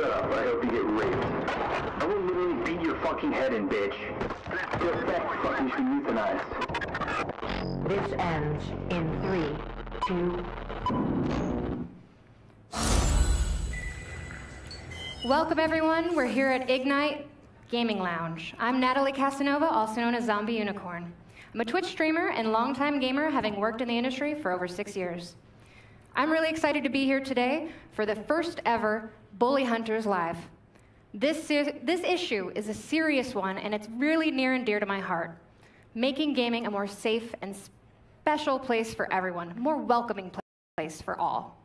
Shut up, I hope you get raped. I will literally beat your fucking head in, bitch. Get back, fuck, you should be euthanized. This ends in 3, 2... Welcome everyone, we're here at Ignite Gaming Lounge. I'm Natalie Casanova, also known as Zombie Unicorn. I'm a Twitch streamer and longtime gamer, having worked in the industry for over 6 years. I'm really excited to be here today for the first ever BullyHunters Live. This issue is a serious one, and it's really near and dear to my heart. Making gaming a more safe and special place for everyone, a more welcoming place for all.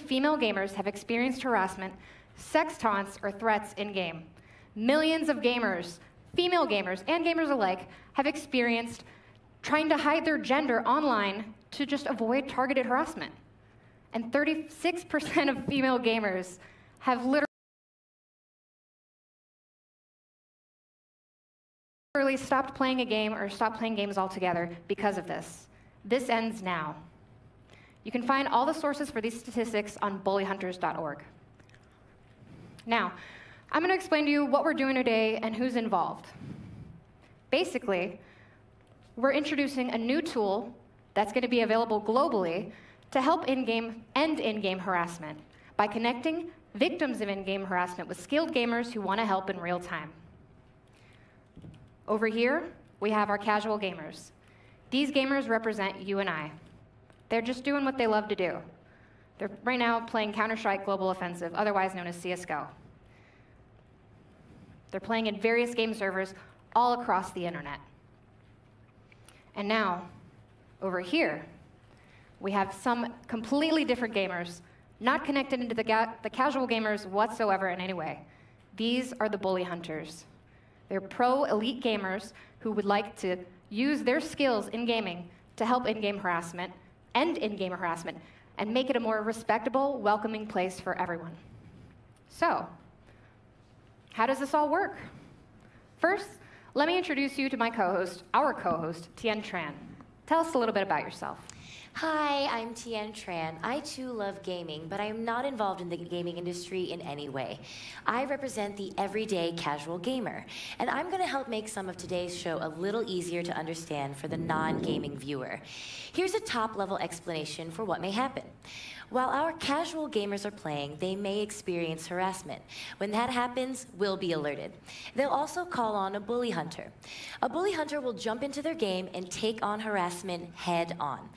Female gamers have experienced harassment, sex taunts, or threats in-game. Millions of gamers, female gamers, and gamers alike, have experienced trying to hide their gender online to just avoid targeted harassment. And 36% of female gamers have literally stopped playing a game or stopped playing games altogether because of this. This ends now. You can find all the sources for these statistics on bullyhunters.org. Now, I'm going to explain to you what we're doing today and who's involved. Basically, we're introducing a new tool that's going to be available globally to help end in-game harassment by connecting victims of in-game harassment with skilled gamers who want to help in real time. Over here, we have our casual gamers. These gamers represent you and I. They're just doing what they love to do. They're right now playing Counter-Strike Global Offensive, otherwise known as CSGO. They're playing in various game servers all across the internet. And now, over here, we have some completely different gamers, not connected into the casual gamers whatsoever in any way. These are the BullyHunters. They're pro elite gamers who would like to use their skills in gaming to help in-game harassment, end in-game harassment, and make it a more respectable, welcoming place for everyone. So, how does this all work? First, let me introduce you to my co-host, our co-host, Tien Tran. Tell us a little bit about yourself. Hi, I'm Tien Tran. I too love gaming, but I am not involved in the gaming industry in any way. I represent the everyday casual gamer, and I'm going to help make some of today's show a little easier to understand for the non-gaming viewer. Here's a top-level explanation for what may happen. While our casual gamers are playing, they may experience harassment. When that happens, we'll be alerted. They'll also call on a bully hunter. A bully hunter will jump into their game and take on harassment head on.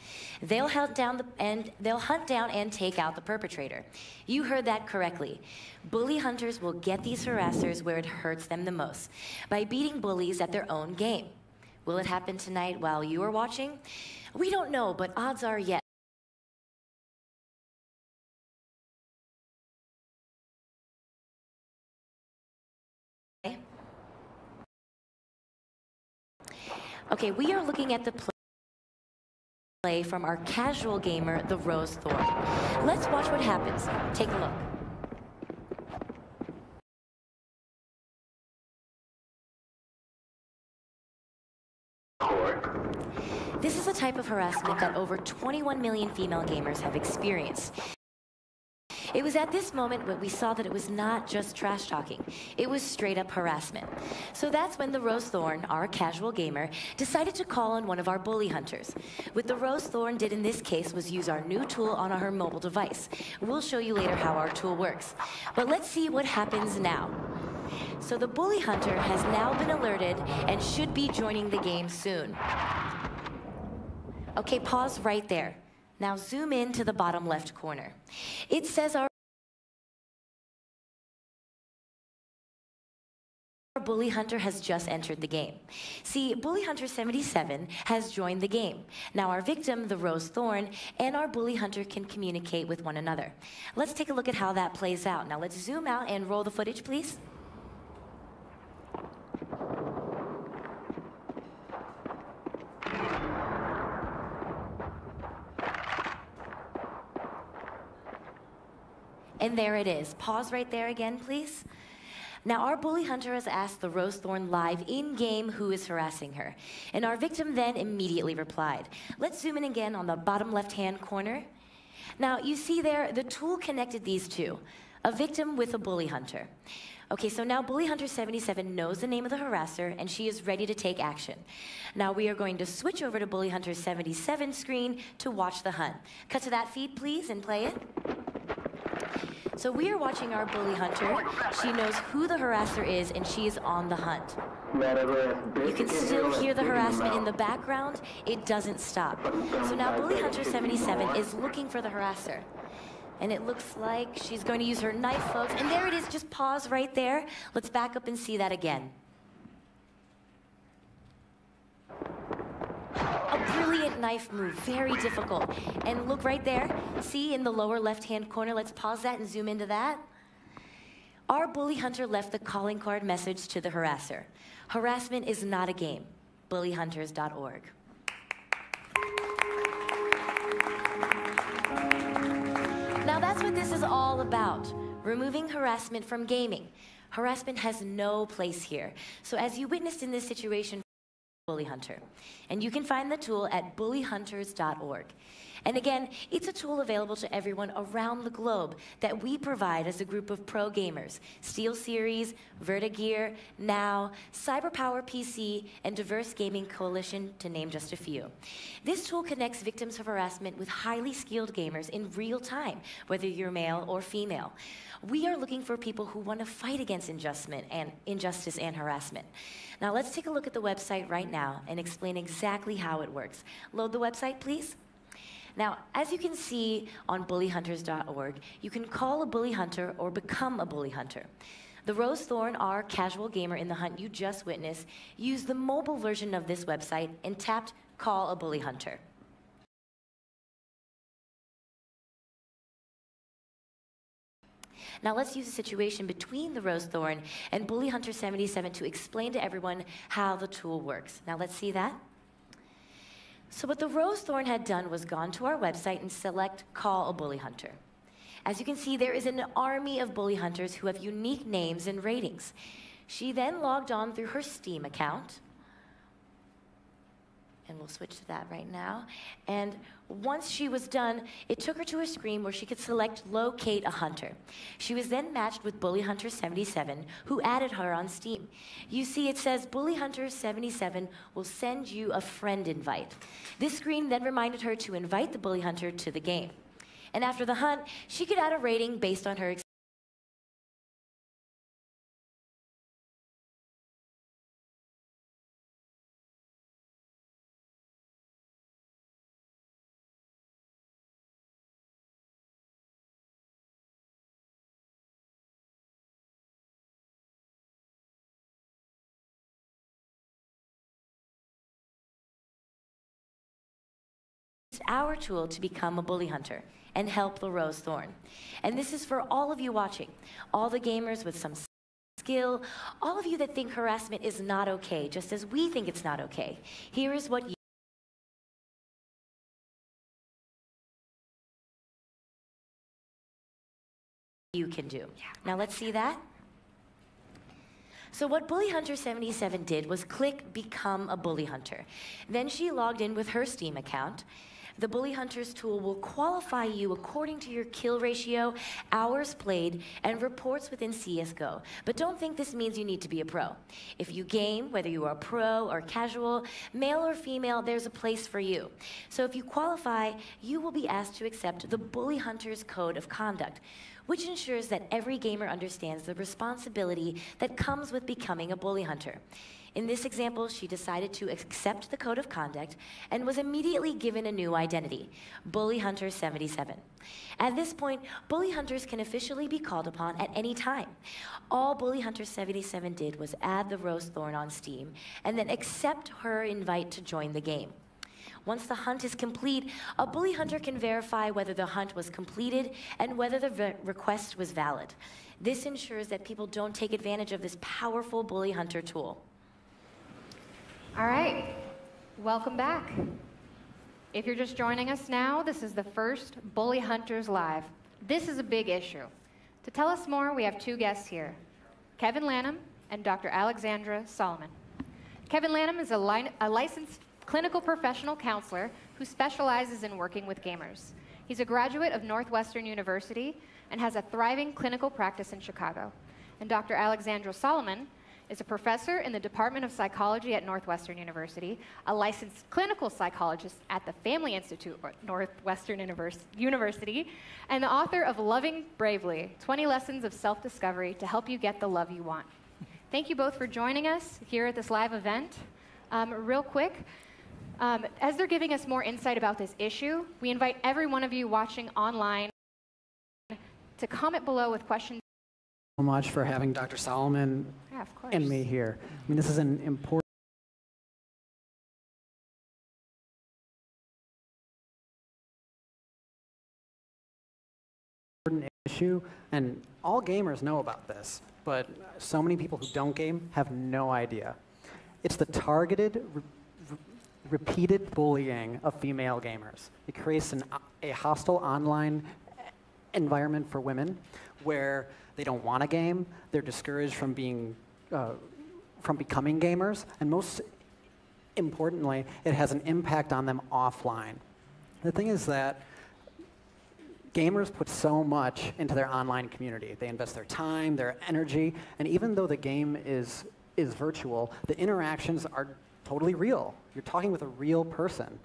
They'll hunt down and take out the perpetrator. You heard that correctly. Bully hunters will get these harassers where it hurts them the most, by beating bullies at their own game. Will it happen tonight while you are watching? We don't know, but odds are yes. Okay, we are looking at the play from our casual gamer, the Rose Thorn. Let's watch what happens. Take a look. This is a type of harassment that over 21 million female gamers have experienced. It was at this moment when we saw that it was not just trash talking, it was straight up harassment. So that's when the Rose Thorn, our casual gamer, decided to call on one of our bully hunters. What the Rose Thorn did in this case was use our new tool on her mobile device. We'll show you later how our tool works. But let's see what happens now. So the bully hunter has now been alerted and should be joining the game soon. Okay, pause right there. Now zoom in to the bottom left corner. It says our bully hunter has just entered the game. See, bully hunter 77 has joined the game. Now our victim, the Rose Thorn, and our bully hunter can communicate with one another. Let's take a look at how that plays out. Now let's zoom out and roll the footage, please. And there it is. Pause right there again, please. Now, our bully hunter has asked the Rose Thorn live in-game who is harassing her. And our victim then immediately replied. Let's zoom in again on the bottom left-hand corner. Now, you see there, the tool connected these two, a victim with a bully hunter. Okay, so now Bully Hunter 77 knows the name of the harasser, and she is ready to take action. Now we are going to switch over to Bully Hunter 77's screen to watch the hunt. Cut to that feed, please, and play it. So we are watching our Bully Hunter. She knows who the harasser is, and she is on the hunt. You can still hear the harassment in the background. It doesn't stop. So now Bully Hunter 77 is looking for the harasser. And it looks like she's going to use her knife, folks. And there it is, just pause right there. Let's back up and see that again. A brilliant knife move, very difficult. And look right there, see in the lower left-hand corner, let's pause that and zoom into that. Our bully hunter left the calling card message to the harasser. Harassment is not a game. BullyHunters.org. Now that's what this is all about, removing harassment from gaming. Harassment has no place here. So as you witnessed in this situation, Bully Hunter. And you can find the tool at BullyHunters.org. And again, it's a tool available to everyone around the globe that we provide as a group of pro gamers. SteelSeries, Vertigear, Now, CyberPower PC, and Diverse Gaming Coalition, to name just a few. This tool connects victims of harassment with highly skilled gamers in real time, whether you're male or female. We are looking for people who want to fight against injustice and harassment. Now let's take a look at the website right now and explain exactly how it works. Load the website, please. Now, as you can see on BullyHunters.org, you can call a bully hunter or become a bully hunter. The Rose Thorn, our casual gamer in the hunt you just witnessed, used the mobile version of this website and tapped Call a Bully Hunter. Now let's use the situation between the Rose Thorn and Bully Hunter 77 to explain to everyone how the tool works. Now let's see that. So what the Rose Thorn had done was gone to our website and select Call a Bully Hunter. As you can see, there is an army of bully hunters who have unique names and ratings. She then logged on through her Steam account. And we'll switch to that right now. And once she was done, it took her to a screen where she could select Locate a Hunter. She was then matched with Bully Hunter 77, who added her on Steam. You see, it says Bully Hunter 77 will send you a friend invite. This screen then reminded her to invite the Bully Hunter to the game. And after the hunt, she could add a rating based on her experience. Our tool to become a bully hunter and help the Rose Thorn. And this is for all of you watching, all the gamers with some skill, all of you that think harassment is not okay, just as we think it's not okay. Here is what you can do. Now let's see that. So what Bully Hunter 77 did was click Become a Bully Hunter. Then she logged in with her Steam account. The Bully Hunters tool will qualify you according to your kill ratio, hours played, and reports within CSGO. But don't think this means you need to be a pro. If you game, whether you are pro or casual, male or female, there's a place for you. So if you qualify, you will be asked to accept the Bully Hunters Code of Conduct, which ensures that every gamer understands the responsibility that comes with becoming a bully hunter. In this example, she decided to accept the code of conduct and was immediately given a new identity, Bully Hunter 77. At this point, bully hunters can officially be called upon at any time. All Bully Hunter 77 did was add the Rose Thorn on Steam and then accept her invite to join the game. Once the hunt is complete, a bully hunter can verify whether the hunt was completed and whether the request was valid. This ensures that people don't take advantage of this powerful bully hunter tool. All right, welcome back. If you're just joining us now, this is the first Bully Hunters Live. This is a big issue. To tell us more, we have two guests here, Kevin Lanham and Dr. Alexandra Solomon. Kevin Lanham is a licensed clinical professional counselor who specializes in working with gamers. He's a graduate of Northwestern University and has a thriving clinical practice in Chicago. And Dr. Alexandra Solomon is a professor in the Department of Psychology at Northwestern University, a licensed clinical psychologist at the Family Institute at Northwestern University, and the author of Loving Bravely, 20 Lessons of Self-Discovery to Help You Get the Love You Want. Thank you both for joining us here at this live event. Real quick, as they're giving us more insight about this issue, we invite every one of you watching online to comment below with questions. So much for having Dr. Solomon and me here. I mean, this is an important issue, and all gamers know about this, but so many people who don't game have no idea. It's the targeted, repeated bullying of female gamers. It creates a hostile online environment for women where they don't want to game, they're discouraged from becoming gamers, and most importantly, it has an impact on them offline. The thing is that gamers put so much into their online community. They invest their time, their energy, and even though the game is virtual, the interactions are totally real. You're talking with a real person.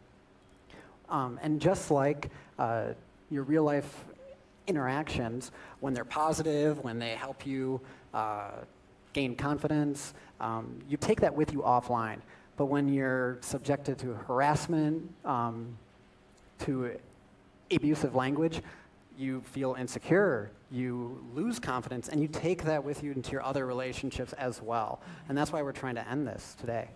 And just like your real life interactions, when they're positive, when they help you gain confidence, you take that with you offline. But when you're subjected to harassment, to abusive language, you feel insecure, you lose confidence, and you take that with you into your other relationships as well. And that's why we're trying to end this today.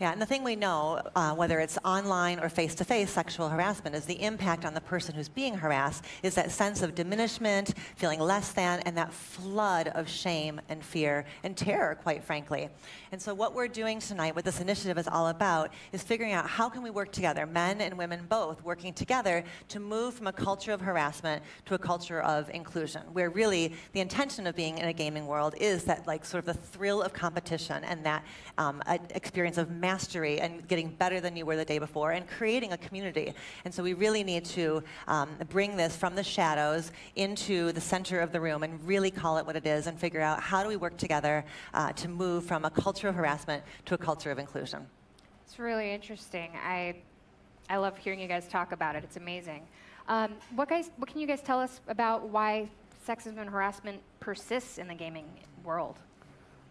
Yeah, and the thing we know, whether it's online or face-to-face sexual harassment, is the impact on the person who's being harassed is that sense of diminishment, feeling less than, and that flood of shame and fear and terror, quite frankly. And so what we're doing tonight, what this initiative is all about, is figuring out how can we work together, men and women both, working together to move from a culture of harassment to a culture of inclusion, where really the intention of being in a gaming world is that like sort of the thrill of competition and that experience of mastery and getting better than you were the day before and creating a community. And so we really need to bring this from the shadows into the center of the room and really call it what it is and figure out how do we work together to move from a culture of harassment to a culture of inclusion. It's really interesting. I love hearing you guys talk about it. It's amazing. What can you guys tell us about why sexism and harassment persists in the gaming world?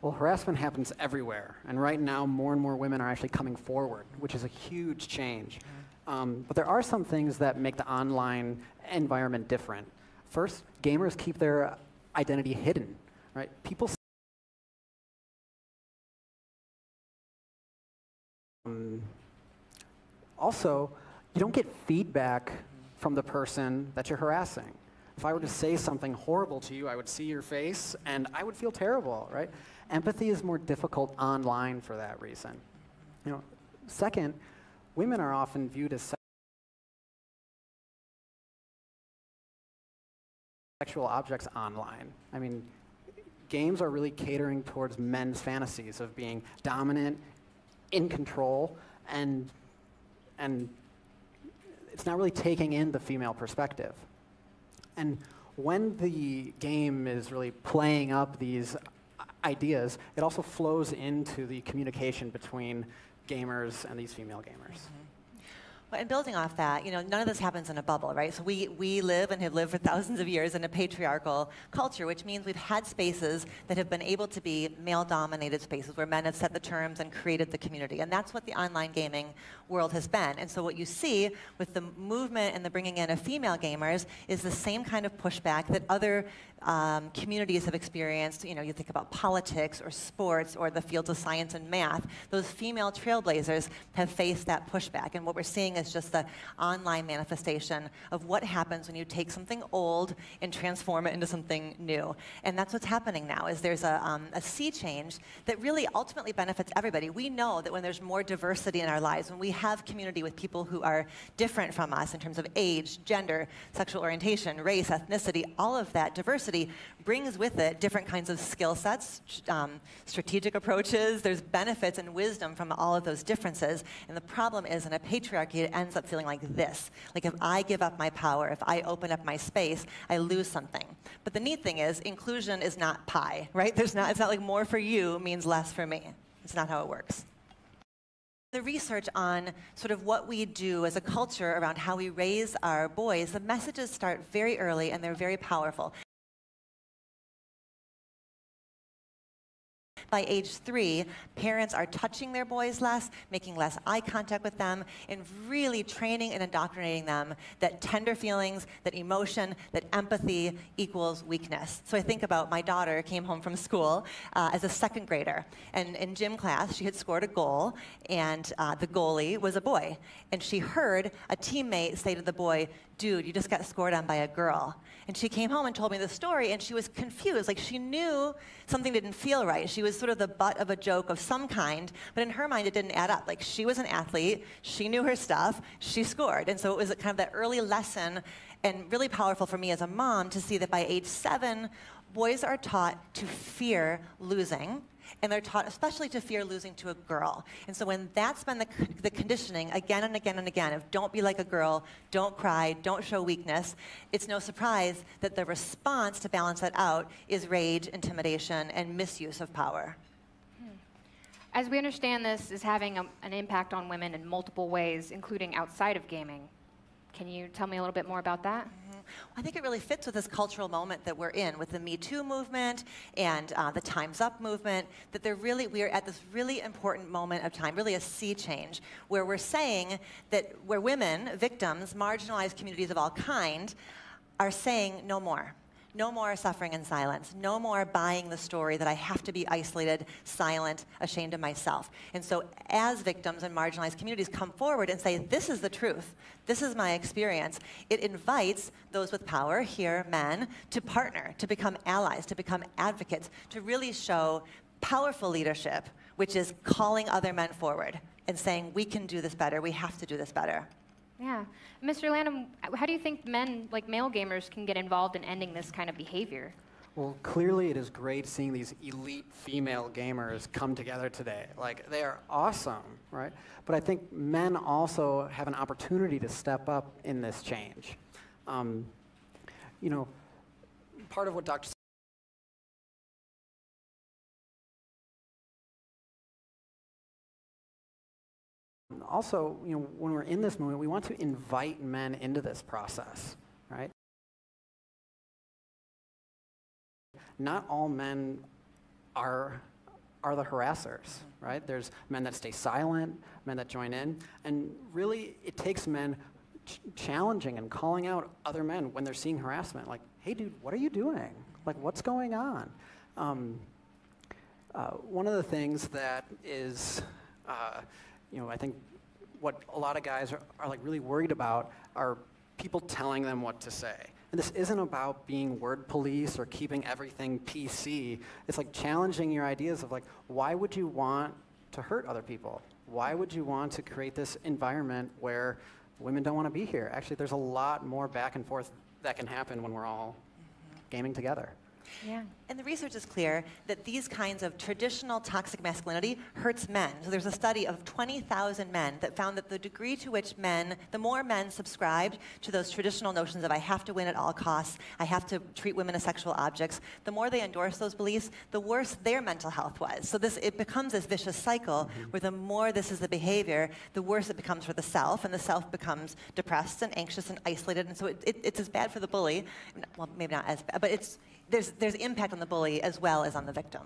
Well, harassment happens everywhere, and right now more and more women are actually coming forward, which is a huge change. But there are some things that make the online environment different. First, gamers keep their identity hidden, right? People also, you don't get feedback from the person that you're harassing. If I were to say something horrible to you, I would see your face, and I would feel terrible, right? Empathy is more difficult online for that reason. You know, second, women are often viewed as sexual objects online. I mean, games are really catering towards men's fantasies of being dominant, in control, and it's not really taking in the female perspective. And when the game is really playing up these ideas, it also flows into the communication between gamers and these female gamers. Well, and building off that, you know, none of this happens in a bubble, right? So we live and have lived for thousands of years in a patriarchal culture, which means we've had spaces that have been able to be male-dominated spaces where men have set the terms and created the community. And that's what the online gaming world has been. And so what you see with the movement and the bringing in of female gamers is the same kind of pushback that other communities have experienced. You know, you think about politics or sports or the fields of science and math. Those female trailblazers have faced that pushback. And what we're seeing is just the online manifestation of what happens when you take something old and transform it into something new. And that's what's happening now, is there's a sea change that really ultimately benefits everybody. We know that when there's more diversity in our lives, when we have community with people who are different from us in terms of age, gender, sexual orientation, race, ethnicity, all of that diversity brings with it different kinds of skill sets, strategic approaches. There's benefits and wisdom from all of those differences. And the problem is, in a patriarchy, it ends up feeling like this. Like, if I give up my power, if I open up my space, I lose something. But the neat thing is, inclusion is not pie, right? It's not like more for you means less for me. It's not how it works. The research on sort of what we do as a culture around how we raise our boys, the messages start very early and they're very powerful. By age 3, parents are touching their boys less, making less eye contact with them, and really training and indoctrinating them that tender feelings, that emotion, that empathy equals weakness. So I think about my daughter came home from school as a 2nd grader, and in gym class she had scored a goal, and the goalie was a boy. And she heard a teammate say to the boy, "Dude, you just got scored on by a girl." And she came home and told me the story, and she was confused. Like, she knew something didn't feel right. She was sort of the butt of a joke of some kind, but in her mind it didn't add up. Like, she was an athlete, she knew her stuff, she scored. And so it was kind of that early lesson, and really powerful for me as a mom to see that by age 7, boys are taught to fear losing. And they're taught especially to fear losing to a girl. And so when that's been the conditioning again and again and again of don't be like a girl, don't cry, don't show weakness, it's no surprise that the response to balance that out is rage, intimidation, and misuse of power. As we understand, this is having an impact on women in multiple ways, including outside of gaming. Can you tell me a little bit more about that? I think it really fits with this cultural moment that we're in, with the Me Too movement and the Time's Up movement, that we are at this really important moment of time, really a sea change, where we're saying that where women, victims, marginalized communities of all kind, are saying no more. No more suffering in silence. No more buying the story that I have to be isolated, silent, ashamed of myself. And so as victims and marginalized communities come forward and say, this is the truth, this is my experience, it invites those with power, here, men, to partner, to become allies, to become advocates, to really show powerful leadership, which is calling other men forward and saying, we can do this better, we have to do this better. Yeah. Mr. Lanham, how do you think men, like male gamers, can get involved in ending this kind of behavior? Well, clearly it is great seeing these elite female gamers come together today. Like, they are awesome, right? But I think men also have an opportunity to step up in this change. You know, part of what Dr. Also, you know, when we're in this movement, we want to invite men into this process, right? Not all men are the harassers, right? There's men that stay silent, men that join in, and really it takes men challenging and calling out other men when they're seeing harassment. Like, hey dude, what are you doing? Like, what's going on? One of the things that is, you know, I think what a lot of guys are like really worried about are people telling them what to say. And this isn't about being word police or keeping everything PC. It's like challenging your ideas of like, why would you want to hurt other people? Why would you want to create this environment where women don't want to be here? Actually, there's a lot more back and forth that can happen when we're all gaming together. Yeah. And the research is clear that these kinds of traditional toxic masculinity hurts men. So there's a study of 20,000 men that found that the degree to which men, the more men subscribed to those traditional notions of I have to win at all costs, I have to treat women as sexual objects, the more they endorse those beliefs, the worse their mental health was. So it becomes this vicious cycle where the more this is the behavior, the worse it becomes for the self, and the self becomes depressed and anxious and isolated. And so it's as bad for the bully, well, maybe not as bad, but there's impact on the bully as well as on the victim.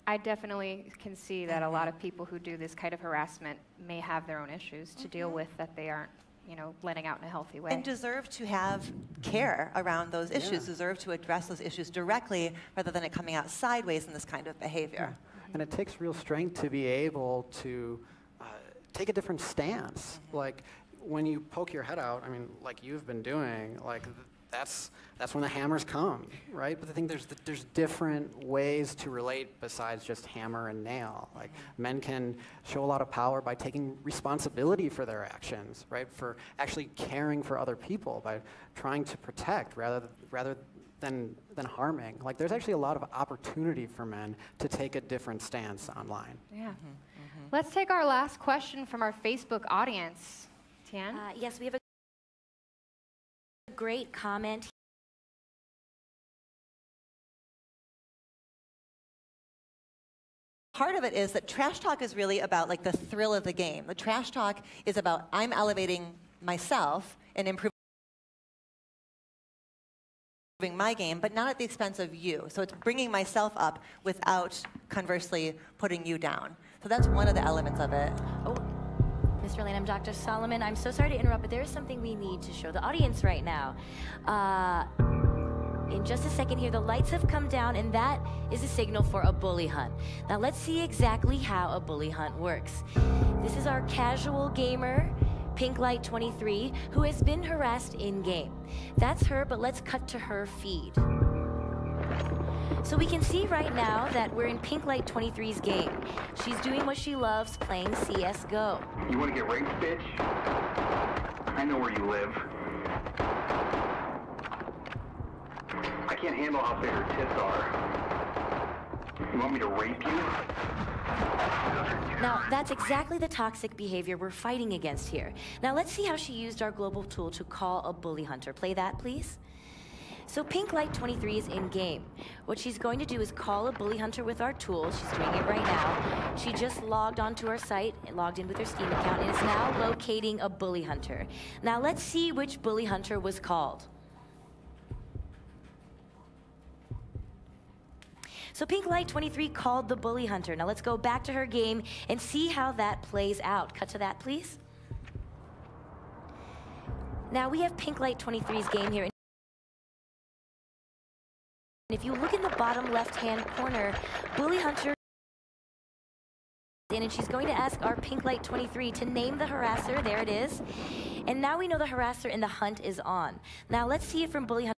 I definitely can see that a lot of people who do this kind of harassment may have their own issues to deal with that they aren't, you know, letting out in a healthy way. And deserve to have care around those issues, deserve to address those issues directly rather than it coming out sideways in this kind of behavior. And it takes real strength to be able to take a different stance. Like, when you poke your head out, I mean, like you've been doing, like that's when the hammers come, right? But I think there's different ways to relate besides just hammer and nail. Like men can show a lot of power by taking responsibility for their actions, right? For actually caring for other people, by trying to protect rather than harming. Like there's actually a lot of opportunity for men to take a different stance online. Yeah. Let's take our last question from our Facebook audience. Tian? Yes, we have a great comment. Part of it is that trash talk is really about like the thrill of the game. The trash talk is about I'm elevating myself and improving my game, but not at the expense of you. So it's bringing myself up without, conversely, putting you down. So that's one of the elements of it. Oh, Mr. Lane, I'm Dr. Solomon. I'm so sorry to interrupt, but there is something we need to show the audience right now. In just a second here, the lights have come down, and that is a signal for a bully hunt. Now let's see exactly how a bully hunt works. This is our casual gamer, Pinklight23, who has been harassed in-game. That's her, but let's cut to her feed. So we can see right now that we're in Pinklight23's game. She's doing what she loves, playing CSGO. You want to get raped, bitch? I know where you live. I can't handle how big her tits are. You want me to rape you? Now, that's exactly the toxic behavior we're fighting against here. Now, let's see how she used our global tool to call a bully hunter. Play that, please. So Pinklight23 is in-game. What she's going to do is call a bully hunter with our tool. She's doing it right now. She just logged onto our site, logged in with her Steam account, and is now locating a bully hunter. Now, let's see which bully hunter was called. So Pinklight23 called the bully hunter. Now let's go back to her game and see how that plays out. Cut to that, please. Now we have Pinklight23's game here. And if you look in the bottom left-hand corner, bully hunter and she's going to ask our Pinklight23 to name the harasser. There it is. And now we know the harasser and the hunt is on. Now let's see it from bully hunter.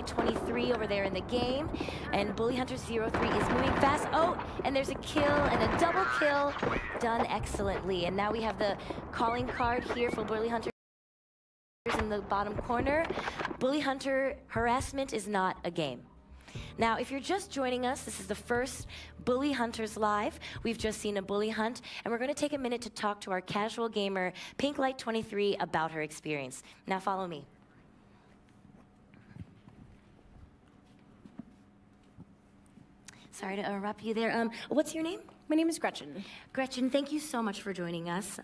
23 over there in the game, and Bully Hunter 03 is moving fast. Oh, and there's a kill and a double kill done excellently. And now we have the calling card here for Bully Hunter in the bottom corner. Bully Hunter harassment is not a game. Now, if you're just joining us, this is the first Bully Hunters Live. We've just seen a bully hunt, and we're going to take a minute to talk to our casual gamer, Pinklight23, about her experience. Now, follow me. Sorry to interrupt you there. What's your name? My name is Gretchen. Gretchen, thank you so much for joining us.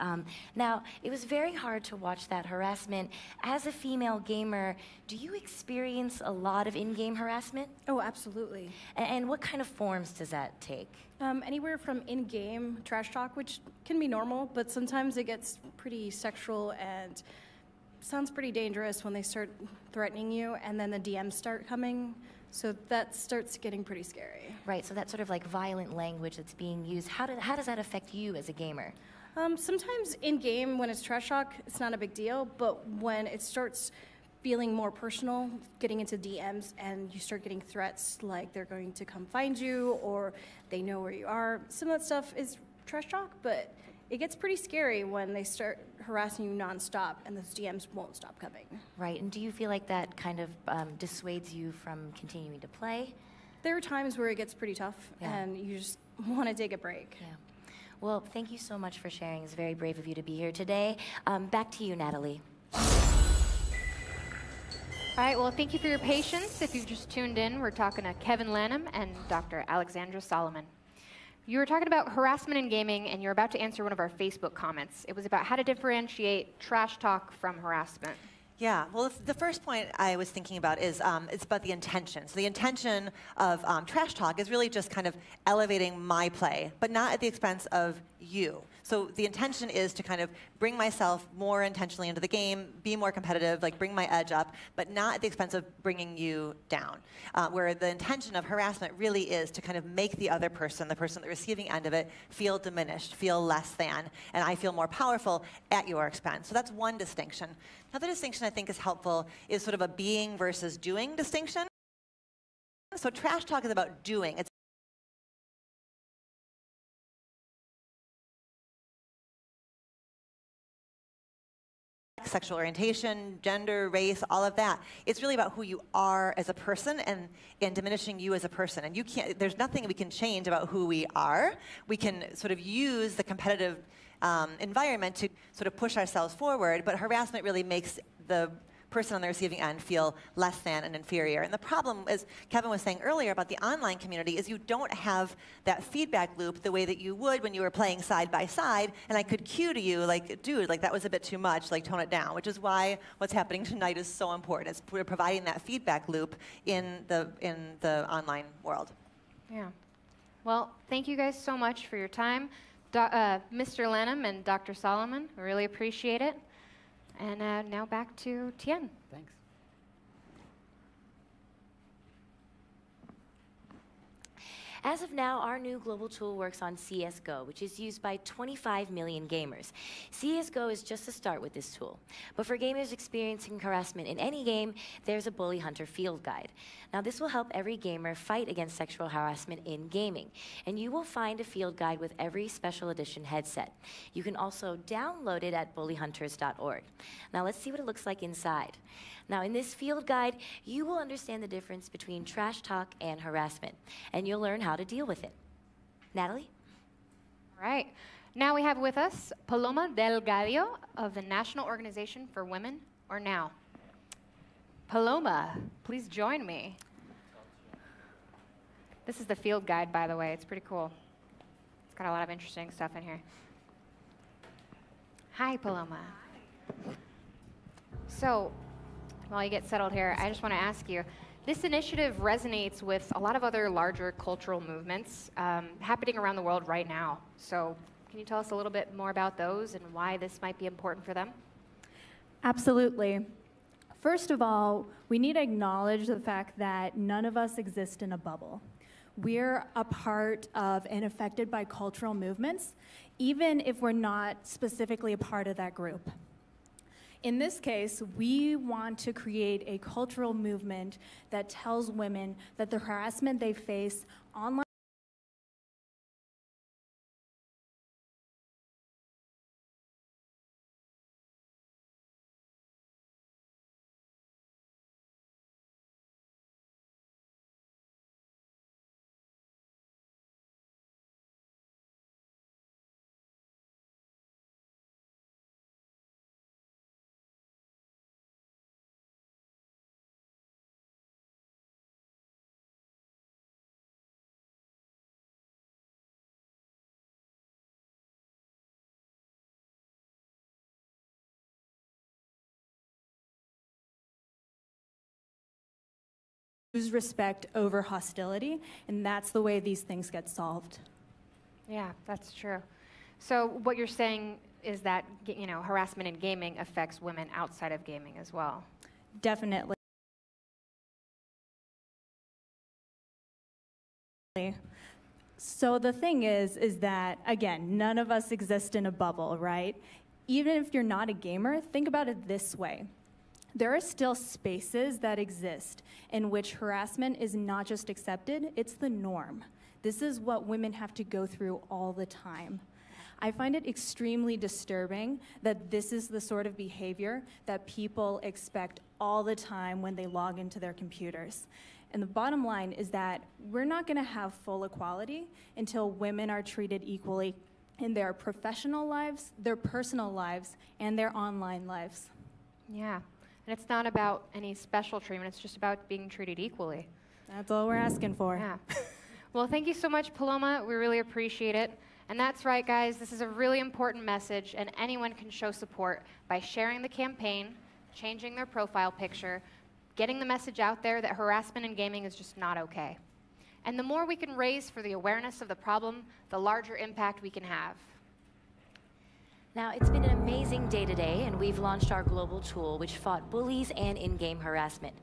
Now, it was very hard to watch that harassment. As a female gamer, do you experience a lot of in-game harassment? Oh, absolutely. And what kind of forms does that take? Anywhere from in-game trash talk, which can be normal, but sometimes it gets pretty sexual and sounds pretty dangerous when they start threatening you, and then the DMs start coming. So that starts getting pretty scary. Right, so that sort of like violent language that's being used. How does that affect you as a gamer? Sometimes in-game, when it's trash talk, it's not a big deal, but when it starts feeling more personal, getting into DMs, and you start getting threats like they're going to come find you, or they know where you are, some of that stuff is trash talk, but it gets pretty scary when they start harassing you nonstop and those DMs won't stop coming. Right, and do you feel like that kind of dissuades you from continuing to play? There are times where it gets pretty tough, and you just want to take a break. Yeah. Well, thank you so much for sharing. It's very brave of you to be here today. Back to you, Natalie. All right, well, thank you for your patience. If you've just tuned in, we're talking to Kevin Lanham and Dr. Alexandra Solomon. You were talking about harassment in gaming, and you're about to answer one of our Facebook comments. It was about how to differentiate trash talk from harassment. Yeah, well, the first point I was thinking about is it's about the intention. So the intention of trash talk is really just kind of elevating my play, but not at the expense of you. So the intention is to kind of bring myself more intentionally into the game, be more competitive, like bring my edge up, but not at the expense of bringing you down. Where the intention of harassment really is to kind of make the other person, the person at the receiving end of it, feel diminished, feel less than, and I feel more powerful at your expense. So that's one distinction. Another distinction I think is helpful is sort of a being versus doing distinction. So trash talk is about doing. It's sexual orientation, gender, race, all of that. It's really about who you are as a person and diminishing you as a person. And you can't, there's nothing we can change about who we are. We can sort of use the competitive environment to sort of push ourselves forward, but harassment really makes the person on the receiving end feel less than and inferior. And the problem, as Kevin was saying earlier about the online community, is you don't have that feedback loop the way that you would when you were playing side by side, and I could cue to you, like, dude, like that was a bit too much, like tone it down, which is why what's happening tonight is so important. It's we're providing that feedback loop in the online world. Yeah. Well, thank you guys so much for your time. Mr. Lanham and Dr. Solomon, we really appreciate it. And now back to Tien. Thanks. As of now, our new global tool works on CSGO, which is used by 25 million gamers. CSGO is just a start with this tool. But for gamers experiencing harassment in any game, there's a Bully Hunter field guide. Now, this will help every gamer fight against sexual harassment in gaming. And you will find a field guide with every special edition headset. You can also download it at bullyhunters.org. Now, let's see what it looks like inside. Now, in this field guide, you will understand the difference between trash talk and harassment, and you'll learn how to deal with it. Natalie? All right. Now we have with us Paloma Delgado of the National Organization for Women, or NOW. Paloma, please join me. This is the field guide, by the way. It's pretty cool. It's got a lot of interesting stuff in here. Hi, Paloma. So, while you get settled here, I just want to ask you, this initiative resonates with a lot of other larger cultural movements happening around the world right now. So can you tell us a little bit more about those and why this might be important for them? Absolutely. First of all, we need to acknowledge the fact that none of us exist in a bubble. We're a part of and affected by cultural movements, even if we're not specifically a part of that group. In this case, we want to create a cultural movement that tells women that the harassment they face online choose respect over hostility, and that's the way these things get solved. Yeah, that's true. So what you're saying is that, you know, harassment in gaming affects women outside of gaming as well. Definitely. So the thing is that, again, none of us exist in a bubble, right? Even if you're not a gamer, think about it this way. There are still spaces that exist in which harassment is not just accepted, it's the norm. This is what women have to go through all the time. I find it extremely disturbing that this is the sort of behavior that people expect all the time when they log into their computers. And the bottom line is that we're not going to have full equality until women are treated equally in their professional lives, their personal lives, and their online lives. Yeah. And it's not about any special treatment, it's just about being treated equally. That's all we're asking for. Yeah. Well, thank you so much, Paloma. We really appreciate it. And that's right, guys. This is a really important message, and anyone can show support by sharing the campaign, changing their profile picture, getting the message out there that harassment in gaming is just not okay. And the more we can raise for the awareness of the problem, the larger impact we can have. Now, it's been an amazing day today, and we've launched our global tool, which fought bullies and in-game harassment.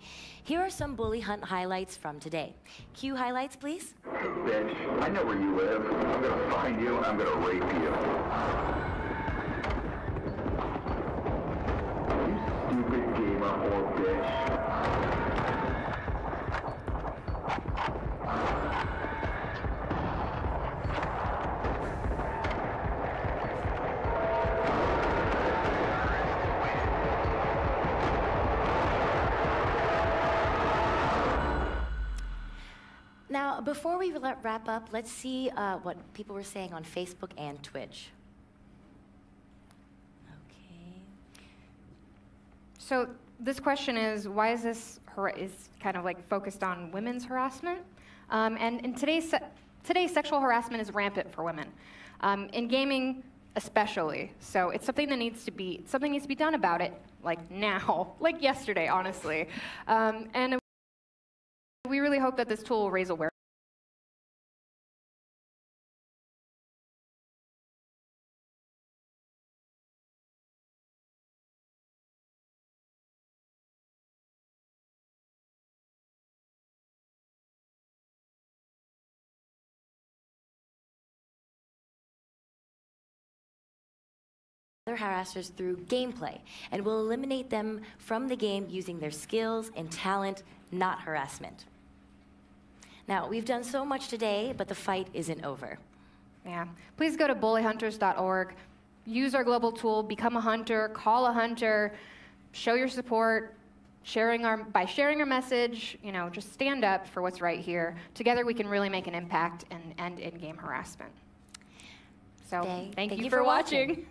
Here are some Bully Hunt highlights from today. Cue highlights, please. Bitch, I know where you live. I'm gonna find you and I'm gonna rape you. You stupid gamer whore bitch. Now, before we wrap up, let's see what people were saying on Facebook and Twitch. Okay. So this question is, why is this is kind of like focused on women's harassment? And in today's sexual harassment is rampant for women, in gaming especially. So it's something that needs to be done about it, like now, like yesterday, honestly. And we really hope that this tool will raise awareness. Other harassers through gameplay, and will eliminate them from the game using their skills and talent, not harassment. Now, we've done so much today, but the fight isn't over. Yeah. Please go to BullyHunters.org, use our global tool, become a hunter, call a hunter, show your support, by sharing our message, just stand up for what's right here. Together we can really make an impact and end in-game harassment. So thank you for watching.